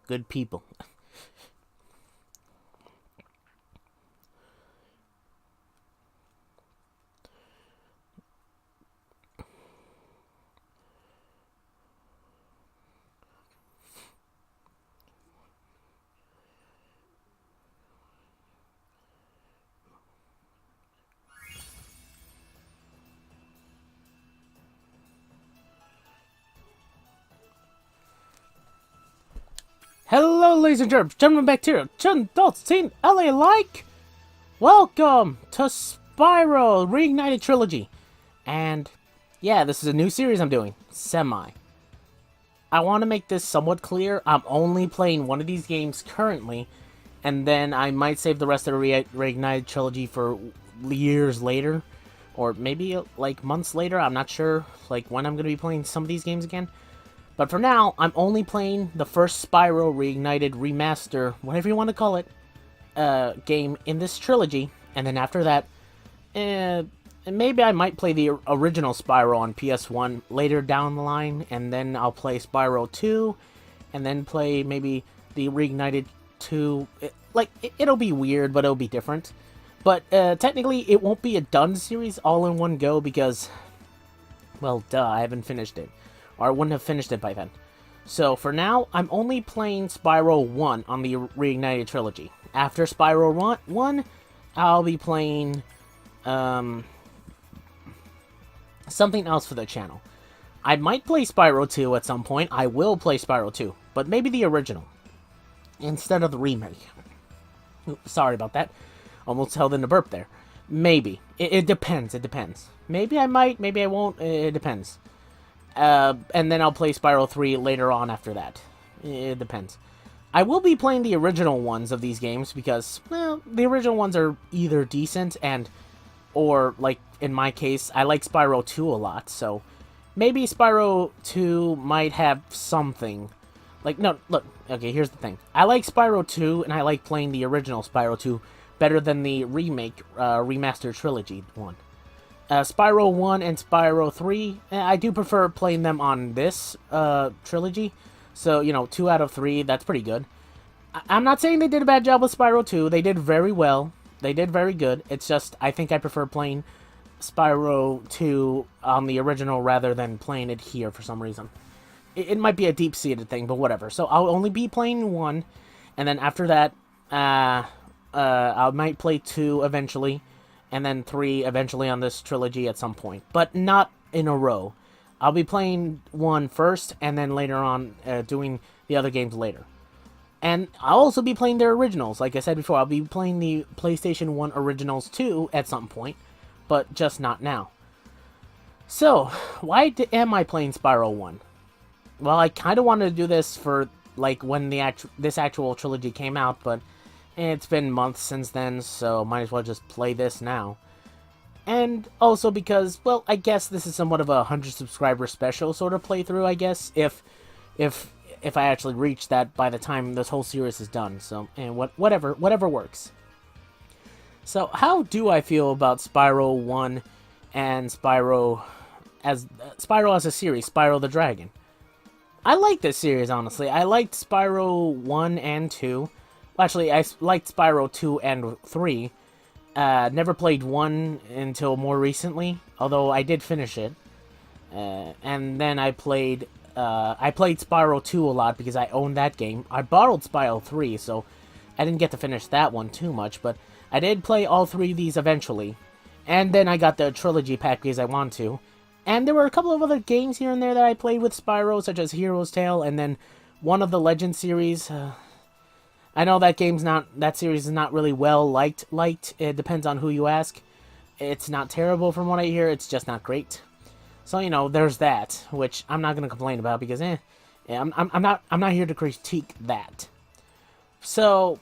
good people. Hello, ladies and gentlemen, bacteria, adults, teen, LA alike. Welcome to Spyro Reignited Trilogy. And yeah, this is a new series I'm doing, semi. I want to make this somewhat clear. I'm only playing one of these games currently, and then I might save the rest of the Reignited Trilogy for years later, or maybe like months later. I'm not sure like when I'm going to be playing some of these games again. But for now, I'm only playing the first Spyro Reignited Remaster, whatever you want to call it, game in this trilogy. And then after that, maybe I might play the original Spyro on PS1 later down the line. And then I'll play Spyro 2, and then play maybe the Reignited 2. It'll be weird, but it'll be different. But technically, it won't be a done series all in one go because, well, duh, I haven't finished it. Or I wouldn't have finished it by then. So, for now, I'm only playing Spyro 1 on the Reignited Trilogy. After Spyro 1, I'll be playing something else for the channel. I might play Spyro 2 at some point. I will play Spyro 2, but maybe the original instead of the remake. Oops, sorry about that. Almost held in a burp there. Maybe. It depends. It depends. Maybe I might, maybe I won't. It depends. And then I'll play Spyro 3 later on after that. It depends. I will be playing the original ones of these games because, well, the original ones are either decent or, like, in my case, I like Spyro 2 a lot, so maybe Spyro 2 might have something. Like, no, look, okay, here's the thing. I like Spyro 2, and I like playing the original Spyro 2 better than the remake, remaster trilogy one. Spyro 1 and Spyro 3, I do prefer playing them on this trilogy. So, 2 out of 3, that's pretty good. I'm not saying they did a bad job with Spyro 2. They did very well. They did very good. It's just, I think I prefer playing Spyro 2 on the original rather than playing it here for some reason. It might be a deep-seated thing, but whatever. So, I'll only be playing 1, and then after that, I might play 2 eventually. And then 3 eventually on this trilogy at some point. But not in a row. I'll be playing 1 first, and then later on doing the other games later. And I'll also be playing their originals. Like I said before, I'll be playing the PlayStation 1 originals too at some point. But just not now. So, why am I playing Spyro 1? Well, I kind of wanted to do this for like when this actual trilogy came out, but it's been months since then, so might as well just play this now. And also because, well, I guess this is somewhat of a 100 subscriber special sort of playthrough, I guess, if I actually reach that by the time this whole series is done. So, and whatever works. So, how do I feel about Spyro 1 and Spyro as a series, Spyro the Dragon? I like this series, honestly. I liked Spyro 1 and 2. Well, actually, I liked Spyro 2 and 3. Never played 1 until more recently, although I did finish it. And then I played Spyro 2 a lot because I owned that game. I borrowed Spyro 3, so I didn't get to finish that one too much, but I did play all 3 of these eventually. And then I got the trilogy pack because I want to. And there were a couple of other games here and there that I played with Spyro, such as Hero's Tale, and then one of the Legend series. I know that series is not really well liked. It depends on who you ask. It's not terrible from what I hear. It's just not great. So there's that, which I'm not gonna complain about because I'm not here to critique that. So,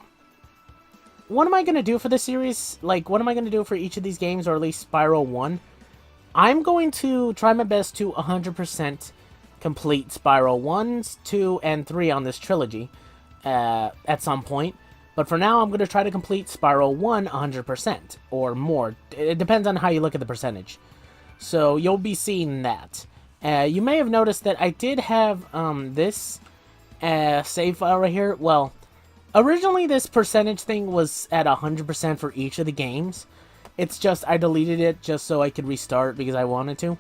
what am I gonna do for this series? Like, what am I gonna do for each of these games, or at least Spyro 1? I'm going to try my best to 100% complete Spyro 1, 2, and 3 on this trilogy. At some point, but for now I'm going to try to complete Spyro 1 100% or more. It depends on how you look at the percentage. So you'll be seeing that. You may have noticed that I did have this save file right here. Well, originally this percentage thing was at 100% for each of the games. It's just I deleted it just so I could restart because I wanted to.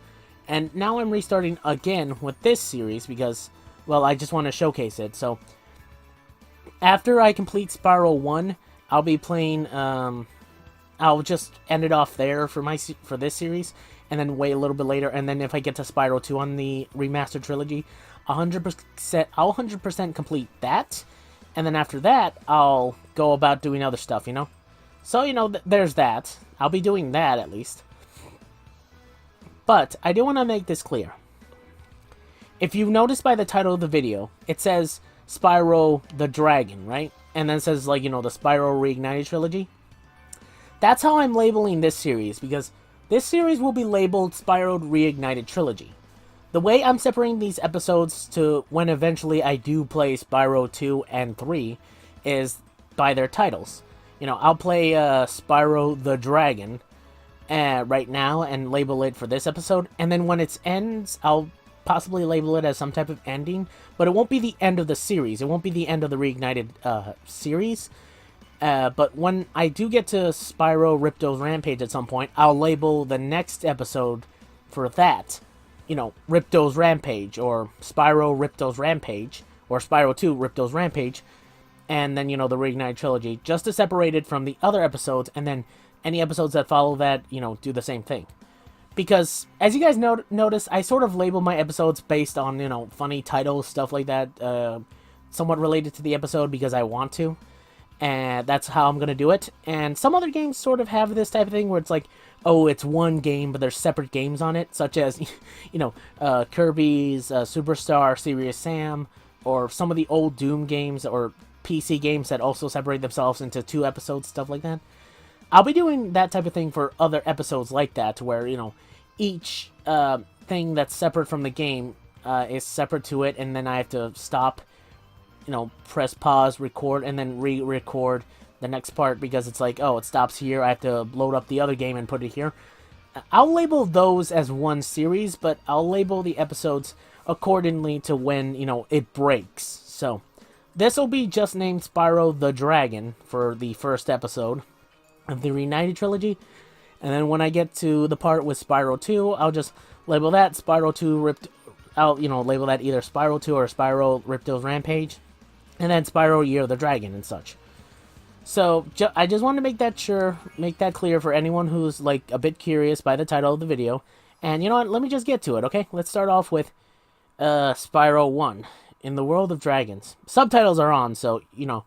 And now I'm restarting again with this series because, well, I just want to showcase it. So, after I complete Spyro 1, I'll be playing, I'll just end it off there for this series, and then wait a little bit later, and then if I get to Spyro 2 on the Remastered Trilogy, 100%, I'll 100% complete that, and then after that, I'll go about doing other stuff, you know? So, you know, there's that. I'll be doing that, at least. But, I do want to make this clear. If you've noticed by the title of the video, it says Spyro the Dragon, right? And then it says, like, you know, the Spyro Reignited Trilogy. That's how I'm labeling this series, because this series will be labeled Spyro Reignited Trilogy. The way I'm separating these episodes to when eventually I do play Spyro 2 and 3 is by their titles. You know, I'll play Spyro the Dragon right now and label it for this episode, and then when it ends, I'll possibly label it as some type of ending, but it won't be the end of the series. It won't be the end of the Reignited series. But when I do get to Spyro Ripto's Rampage at some point, I'll label the next episode for that. You know, Ripto's Rampage, or Spyro Ripto's Rampage, or Spyro 2 Ripto's Rampage, and then, you know, the Reignited Trilogy, just to separate it from the other episodes, and then any episodes that follow that, you know, do the same thing. Because, as you guys notice, I sort of label my episodes based on, you know, funny titles, stuff like that, somewhat related to the episode because I want to. And that's how I'm going to do it. And some other games sort of have this type of thing where it's like, oh, it's one game, but there's separate games on it, such as, you know, Kirby's Superstar Serious Sam, or some of the old Doom games, or PC games that also separate themselves into 2 episodes, stuff like that. I'll be doing that type of thing for other episodes like that, where, you know, each thing that's separate from the game is separate to it, and then I have to stop, you know, press pause, record, and then re-record the next part because it's like, oh, it stops here, I have to load up the other game and put it here. I'll label those as one series, but I'll label the episodes accordingly to when, you know, it breaks. So, this will be just named Spyro the Dragon for the first episode of the Reignited Trilogy, and then when I get to the part with Spyro 2, I'll just label that Spyro 2 I'll, you know, label that either Spyro 2 or Spyro Ripto's Rampage, and then Spyro Year of the Dragon and such. So, I just want to make that clear for anyone who's, like, a bit curious by the title of the video. And, you know what, let me just get to it, okay? Let's start off with Spyro 1, In the World of Dragons. Subtitles are on, so, you know,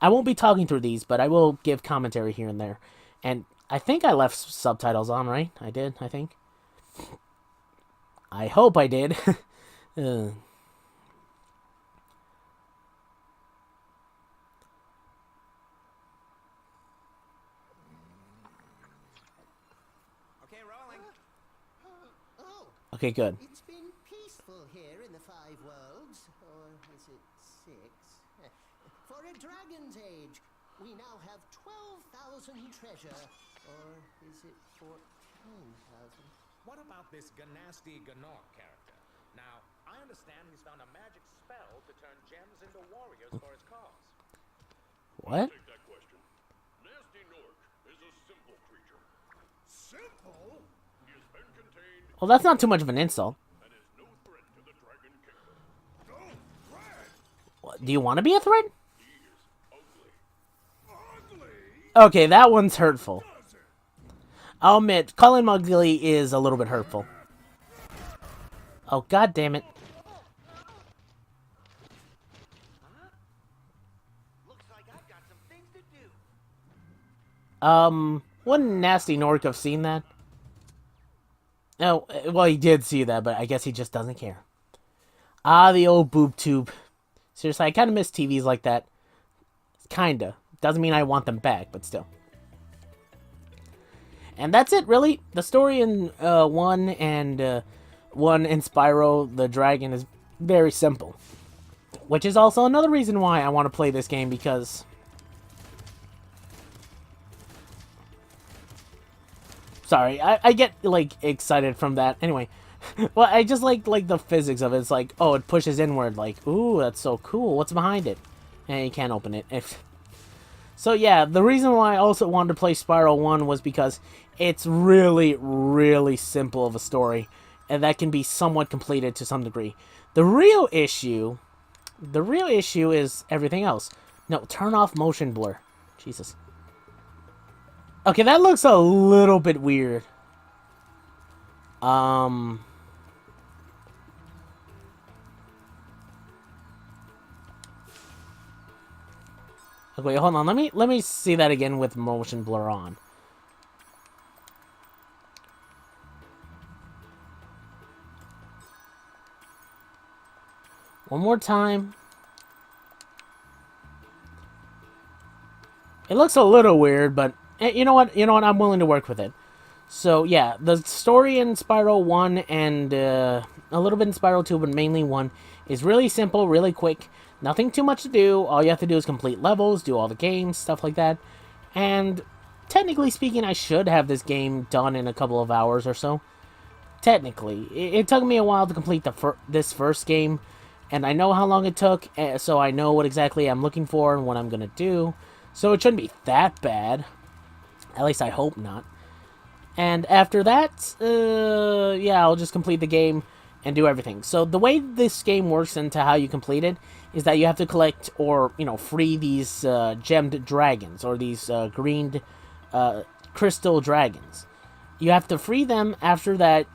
I won't be talking through these, but I will give commentary here and there. And I think I left subtitles on, right? I did, I think. I hope I did. Okay, good. It's been peaceful here in the 5 worlds, or is it 6? For a dragon's age, we now have 12,000 treasure, or is it 14,000? What about this Ganasty Ganor character? Now, I understand he's found a magic spell to turn gems into warriors for his cause. What? Take that question. Nasty Nork is a simple creature. Simple? He has been contained Well, that's not too much of an insult. and is no threat to the Dragon Kingdom. No threat? What, do you want to be a threat? He is ugly. Ugly? Okay, that one's hurtful. I'll admit, calling him ugly is a little bit hurtful. Oh, god damn it. Looks like I've got some things to do. Wouldn't Nasty Nork have seen that? Oh, well, he did see that, but I guess he just doesn't care. Ah, the old boob tube. Seriously, I kind of miss TVs like that. Kinda. Doesn't mean I want them back, but still. And that's it, really. The story in 1 and Spyro the Dragon is very simple. Which is also another reason why I want to play this game, because... Sorry, I get, like, excited from that. Anyway, Well, I just like the physics of it. It's like, oh, it pushes inward. Like, ooh, that's so cool. What's behind it? And you can't open it. So yeah, the reason why I also wanted to play Spyro 1 was because it's really, really simple of a story, and that can be somewhat completed to some degree. The real issue is everything else. No, turn off motion blur. Jesus. Okay, that looks a little bit weird. Okay, hold on. Let me see that again with motion blur on. One more time. It looks a little weird, but you know what? You know what? I'm willing to work with it. So yeah, the story in Spyro 1 and a little bit in Spyro 2, but mainly 1, is really simple, really quick. Nothing too much to do. All you have to do is complete levels, do all the games, stuff like that. And technically speaking, I should have this game done in a couple of hours or so. Technically. It took me a while to complete this first game, and I know how long it took, so I know what exactly I'm looking for and what I'm going to do. So it shouldn't be that bad. At least I hope not. And after that, yeah, I'll just complete the game and do everything. So the way this game works into how you complete it is that you have to collect or, free these gemmed dragons or these green crystal dragons. You have to free them. After that,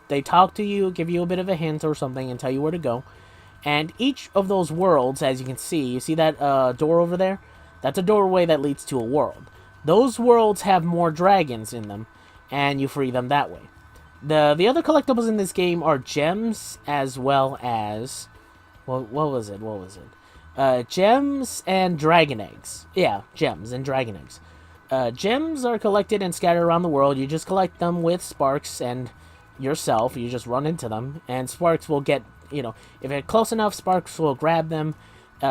they talk to you, give you a bit of a hint or something and tell you where to go. And each of those worlds, as you can see, you see that door over there? That's a doorway that leads to a world. Those worlds have more dragons in them, and you free them that way. The other collectibles in this game are gems as well as... Well, what was it? Gems and dragon eggs. Yeah, gems and dragon eggs. Gems are collected and scattered around the world. You just collect them with Sparks and yourself. You just run into them, and Sparks will get... if they're close enough, Sparks will grab them.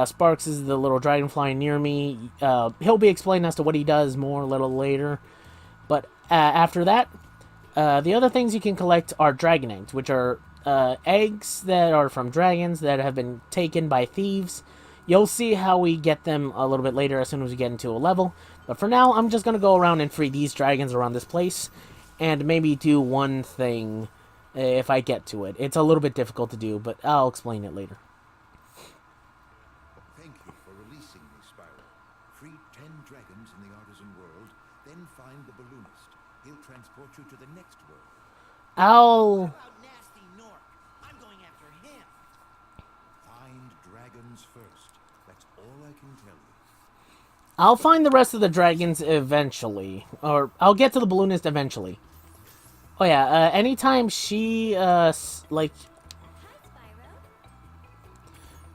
Sparks is the little dragonfly near me. He'll be explaining as to what he does more a little later. But after that, the other things you can collect are dragon eggs, which are eggs that are from dragons that have been taken by thieves. You'll see how we get them a little bit later as soon as we get into a level. But for now, I'm just going to go around and free these dragons around this place. And maybe do one thing if I get to it. It's a little bit difficult to do, but I'll explain it later. Thank you for releasing me, Spyro. Free 10 dragons in the Artisan world, then find the balloonist. He'll transport you to the next world. I'll... About nasty Nork. I'm going after him. Find dragons first. That's all I can tell you. I'll find the rest of the dragons eventually. Or, I'll get to the balloonist eventually. Oh yeah, anytime she, like...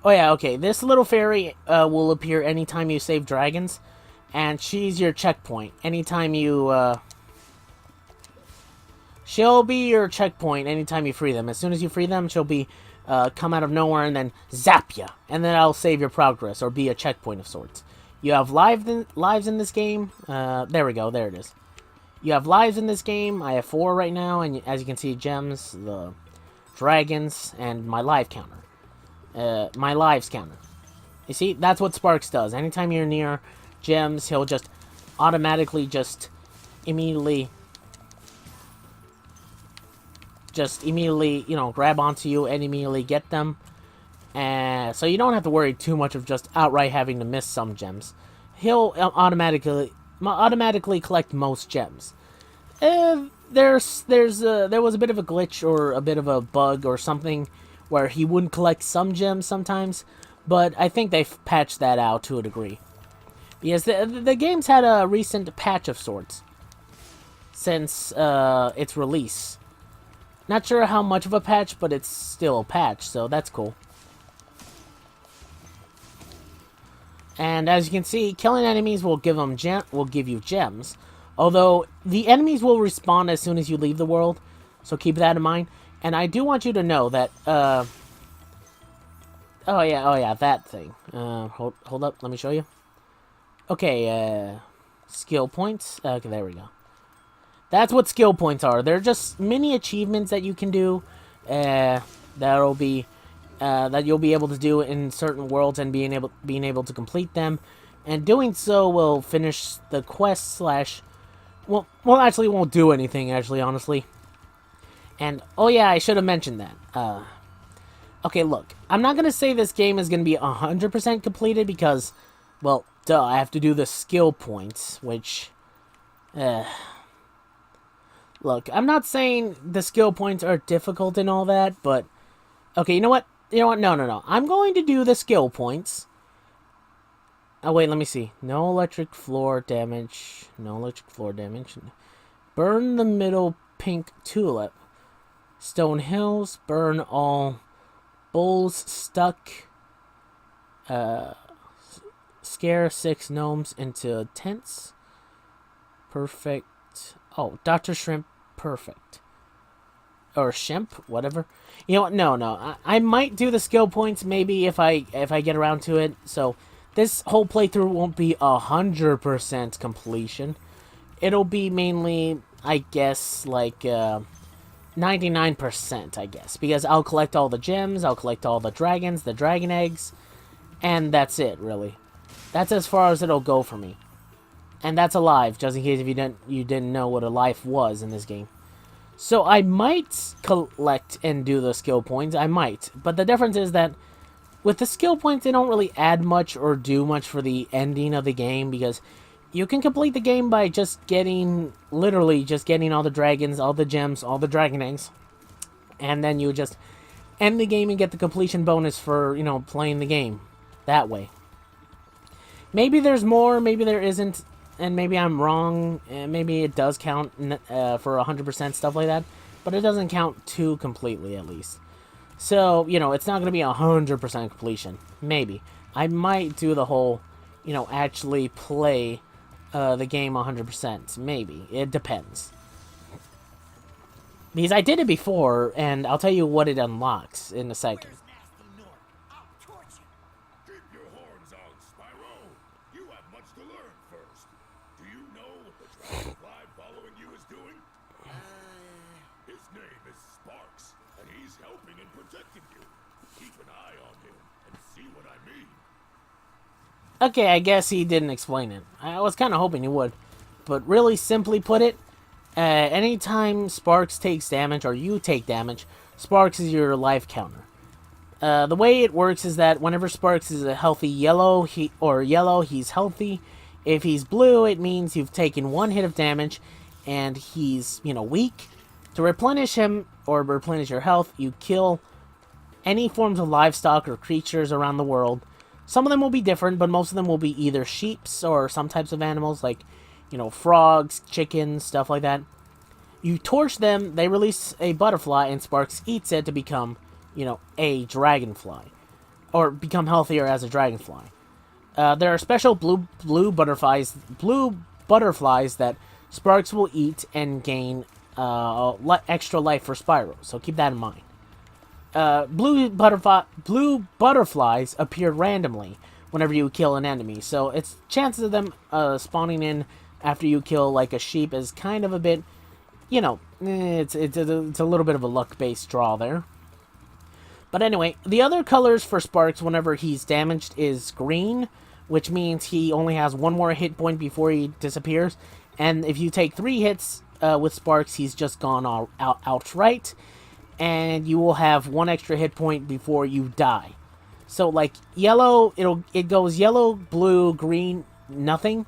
Oh yeah, okay, this little fairy will appear anytime you save dragons. And she's your checkpoint. Anytime you, she'll be your checkpoint anytime you free them. As soon as you free them, she'll be, come out of nowhere and then zap ya. And then I'll save your progress, or be a checkpoint of sorts. You have lives in this game. There we go. There it is. You have lives in this game. I have 4 right now, and as you can see, gems, the dragons, and my life counter. My lives counter. You see, that's what Sparks does. Anytime you're near gems, he'll just automatically immediately, grab onto you and immediately get them. So you don't have to worry too much of just outright having to miss some gems. He'll automatically collect most gems. There was a bit of a glitch or a bit of a bug or something where he wouldn't collect some gems sometimes, but I think they've patched that out to a degree. Because the game's had a recent patch of sorts since its release. Not sure how much of a patch, but it's still a patch, so that's cool. And as you can see, killing enemies will give you gems. Although, the enemies will respawn as soon as you leave the world, so keep that in mind. And I do want you to know that, oh yeah, that thing. Hold up, let me show you. Okay, skill points. Okay, there we go. That's what skill points are. They're just mini achievements that you can do. That'll be that you'll be able to do in certain worlds and being able to complete them. And doing so will finish the quest slash. Well, actually, won't do anything. Actually, honestly. And oh yeah, I should have mentioned that. Okay, look, I'm not gonna say this game is gonna be 100% completed because, well, duh, I have to do the skill points, which. Look, I'm not saying the skill points are difficult and all that, but okay, you know what? No. I'm going to do the skill points. Oh, wait, let me see. No electric floor damage. No electric floor damage. Burn the middle pink tulip. Stone hills. Burn all bulls stuck. Scare 6 gnomes into tents. Perfect. Oh, Dr. Shrimp. Perfect. Or Shemp, whatever. You know what? No. I might do the skill points maybe if I get around to it. So this whole playthrough won't be 100% completion. It'll be mainly, I guess, like 99%, I guess, because I'll collect all the gems, I'll collect all the dragons, the dragon eggs, and that's it, really. That's as far as it'll go for me. And that's alive, just in case if you didn't know what a life was in this game. So I might collect and do the skill points. I might. But the difference is that with the skill points, they don't really add much or do much for the ending of the game. Because you can complete the game by just getting, literally just getting all the dragons, all the gems, all the dragon eggs. And then you just end the game and get the completion bonus for, you know, playing the game. That way. Maybe there's more, maybe there isn't. And maybe I'm wrong, and maybe it does count for 100% stuff like that, but it doesn't count too completely, at least. So, you know, it's not going to be 100% completion. Maybe. I might do the whole, you know, actually play the game 100%. Maybe. It depends. Because I did it before, and I'll tell you what it unlocks in a second. Keep your horns on, Spyro. You have much to learn first. Do you know what the dragonfly following you is doing? His name is Sparks, and he's helping and protecting you. Keep an eye on him and see what I mean. Okay, I guess he didn't explain it. I was kind of hoping he would. But really simply put it, anytime Sparks takes damage, or you take damage, Sparks is your life counter. The way it works is that whenever Sparks is a healthy yellow, he's healthy. If he's blue, it means you've taken 1 hit of damage, and he's, you know, weak. To replenish him, or replenish your health, you kill any forms of livestock or creatures around the world. Some of them will be different, but most of them will be either sheeps or some types of animals, like, you know, frogs, chickens, stuff like that. You torch them, they release a butterfly, and Sparks eats it to become, you know, a dragonfly. Or become healthier as a dragonfly. There are special blue butterflies that Sparks will eat and gain extra life for Spyro. So keep that in mind. Blue butterflies appear randomly whenever you kill an enemy. So it's chances of them spawning in after you kill like a sheep is kind of a bit, you know, it's a little bit of a luck-based draw there. But anyway, the other colors for Sparks whenever he's damaged is green, which means he only has 1 more hit point before he disappears. And if you take 3 hits with Sparks, he's just gone outright. And you will have 1 extra hit point before you die. So like yellow, it goes yellow, blue, green, nothing,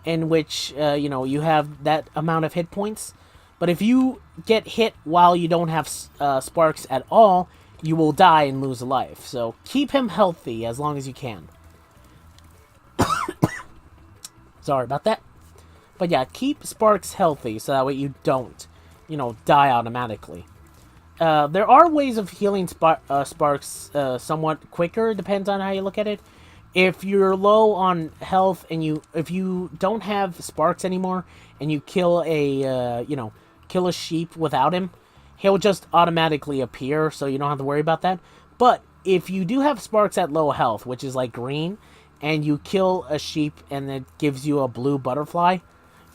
in which you know, you have that amount of hit points. But if you get hit while you don't have Sparks at all, you will die and lose a life. So keep him healthy as long as you can. Sorry about that. But yeah, keep Sparks healthy so that way you don't, you know, die automatically. There are ways of healing Sparks somewhat quicker, depends on how you look at it. If you're low on health and if you don't have Sparks anymore and you kill a sheep without him, he'll just automatically appear, so you don't have to worry about that. But if you do have Sparks at low health, which is like green, and you kill a sheep and it gives you a blue butterfly,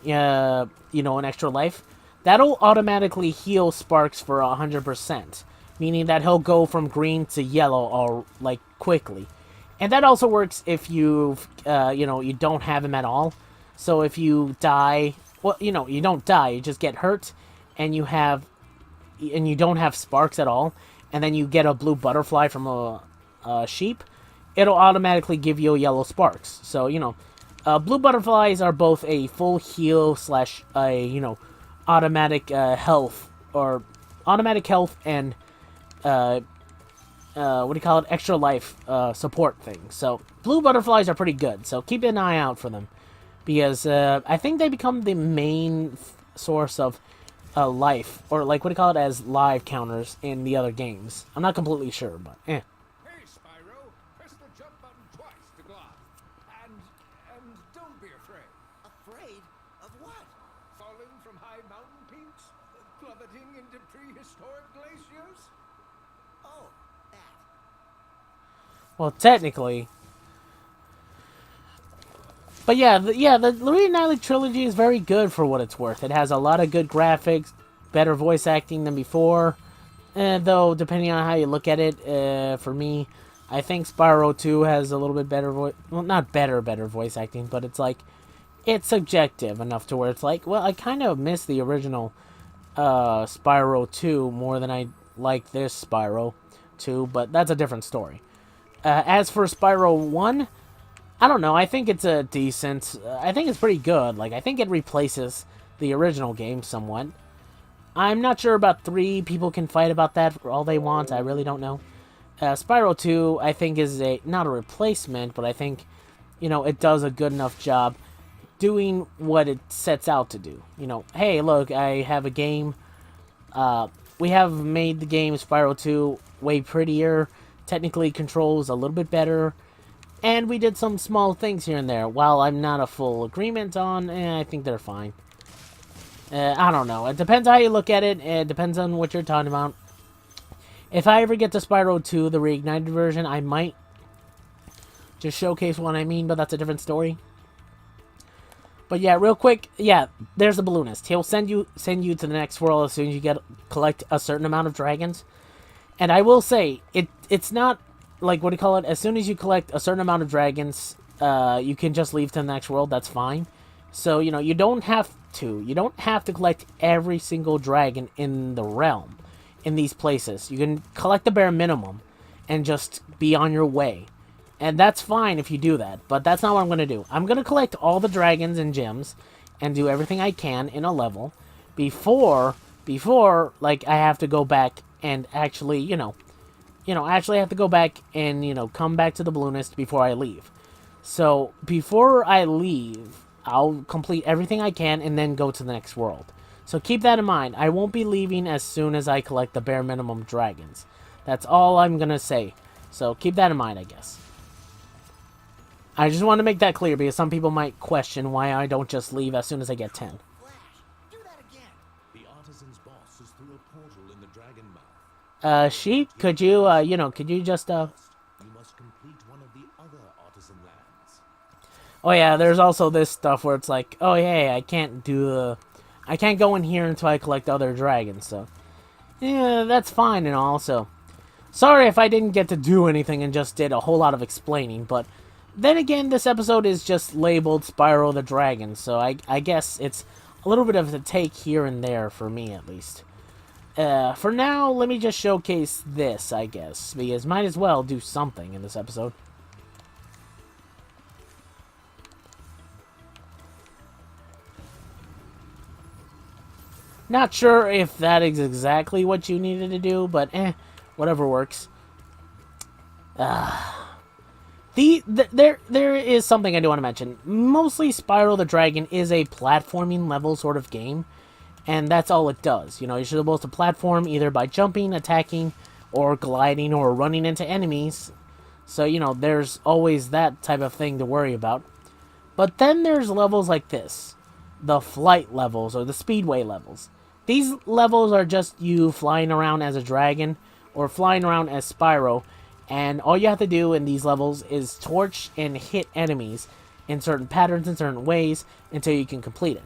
you know, an extra life, that'll automatically heal Sparks for 100%, meaning that he'll go from green to yellow all like quickly. And that also works if you've you don't have him at all. So if you die, well, you don't die, you just get hurt, and you don't have Sparks at all, and then you get a blue butterfly from a sheep, it'll automatically give you a yellow Sparks. So blue butterflies are both a full heal slash automatic health, or automatic health and extra life support thing. So blue butterflies are pretty good, so keep an eye out for them, because I think they become the main source of life, or as live counters in the other games. I'm not completely sure, but Hey, Spyro, press the jump button twice to go up. And don't be afraid. Afraid of what? Falling from high mountain peaks? Plummeting into prehistoric glaciers? Oh, that. well, technically. But yeah, the Reignited Trilogy is very good for what it's worth. It has a lot of good graphics, better voice acting than before. Though, depending on how you look at it, for me, I think Spyro 2 has a little bit better voice... Well, not better voice acting, but it's like... It's subjective enough to where it's like, well, I kind of miss the original Spyro 2 more than I like this Spyro 2, but that's a different story. As for Spyro 1... I don't know, I think it's a decent... I think it's pretty good. Like, I think it replaces the original game somewhat. I'm not sure about 3. People can fight about that for all they want. I really don't know. Spyro 2, I think, is not a replacement, but I think, it does a good enough job doing what it sets out to do. Hey, look, I have a game. We have made the game Spyro 2 way prettier. Technically controls a little bit better. And we did some small things here and there. While I'm not a full agreement on, I think they're fine. I don't know. It depends how you look at it. It depends on what you're talking about. If I ever get to Spyro 2, the Reignited version, I might just showcase what I mean, but that's a different story. But yeah, real quick, yeah, there's the balloonist. He'll send you to the next world as soon as you collect a certain amount of dragons. And I will say, it's not... like, as soon as you collect a certain amount of dragons, you can just leave to the next world, that's fine. So, you don't have to collect every single dragon in the realm, in these places. You can collect the bare minimum, and just be on your way. And that's fine if you do that, but that's not what I'm going to do. I'm going to collect all the dragons and gems, and do everything I can in a level, before, like, I have to go back and actually, actually have to go back and, come back to the balloonist before I leave. So, before I leave, I'll complete everything I can and then go to the next world. So keep that in mind. I won't be leaving as soon as I collect the bare minimum dragons. That's all I'm going to say. So keep that in mind, I guess. I just want to make that clear because some people might question why I don't just leave as soon as I get 10. Flash, do that again. The artisan's boss is through a portal in the dragon mouth. Sheep, could you, could you just, You must complete one of the other artisan lands. Oh yeah, there's also this stuff where it's like, oh yeah, I can't go in here until I collect other dragons, so. Yeah, that's fine and all, so. Sorry if I didn't get to do anything and just did a whole lot of explaining, but then again, this episode is just labeled Spyro the Dragon, so I guess it's a little bit of a take here and there for me, at least. For now, let me just showcase this, I guess, because might as well do something in this episode. Not sure if that is exactly what you needed to do, but whatever works. There is something I do want to mention. Mostly Spyro the Dragon is a platforming level sort of game, and that's all it does. You're supposed to platform either by jumping, attacking, or gliding, or running into enemies. So, there's always that type of thing to worry about. But then there's levels like this. The flight levels, or the speedway levels. These levels are just you flying around as a dragon, or flying around as Spyro, and all you have to do in these levels is torch and hit enemies in certain patterns in certain ways until you can complete it.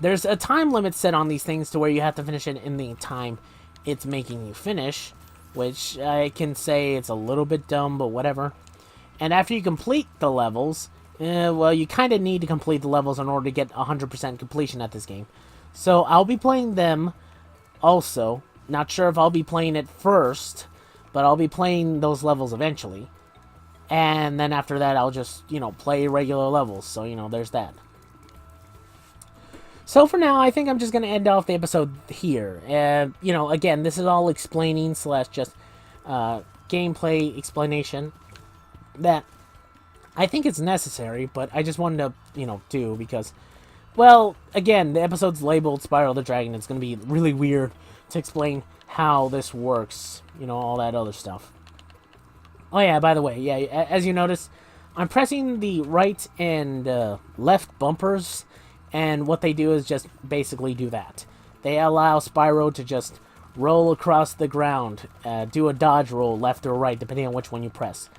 there's a time limit set on these things to where you have to finish it in the time it's making you finish, which I can say it's a little bit dumb, but whatever. And after you complete the levels, well, you kind of need to complete the levels in order to get 100% completion at this game. So I'll be playing them also. Not sure if I'll be playing it first, but I'll be playing those levels eventually. And then after that, I'll just, play regular levels. So, there's that. So for now, I think I'm just going to end off the episode here. Again, this is all explaining / just gameplay explanation that I think it's necessary, but I just wanted to, do because, well, again, the episode's labeled Spyro the Dragon. It's going to be really weird to explain how this works, all that other stuff. Oh yeah, by the way, yeah, as you notice, I'm pressing the right and left bumpers, and what they do is just basically do that. They allow Spyro to just roll across the ground, do a dodge roll left or right, depending on which one you press.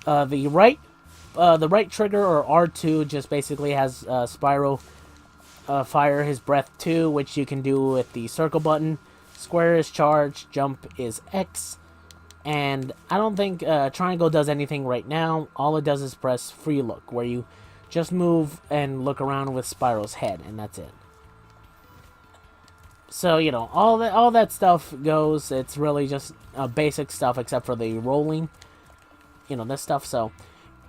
The right trigger, or R2, just basically has Spyro fire his breath 2, which you can do with the circle button. Square is charge, jump is X, and I don't think triangle does anything right now. All it does is press free look, where you just move and look around with Spyro's head, and that's it. So, all that stuff goes. It's really just basic stuff, except for the rolling, this stuff. So,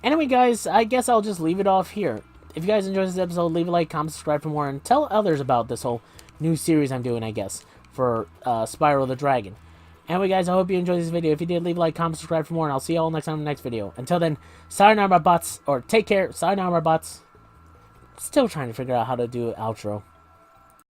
anyway, guys, I guess I'll just leave it off here. If you guys enjoyed this episode, leave a like, comment, subscribe for more, and tell others about this whole new series I'm doing, I guess, for Spyro the Dragon. Anyway, guys, I hope you enjoyed this video. If you did, leave a like, comment, subscribe for more, and I'll see you all next time in the next video. Until then, sayonara, my bots, or take care, sayonara, my bots. Still trying to figure out how to do an outro.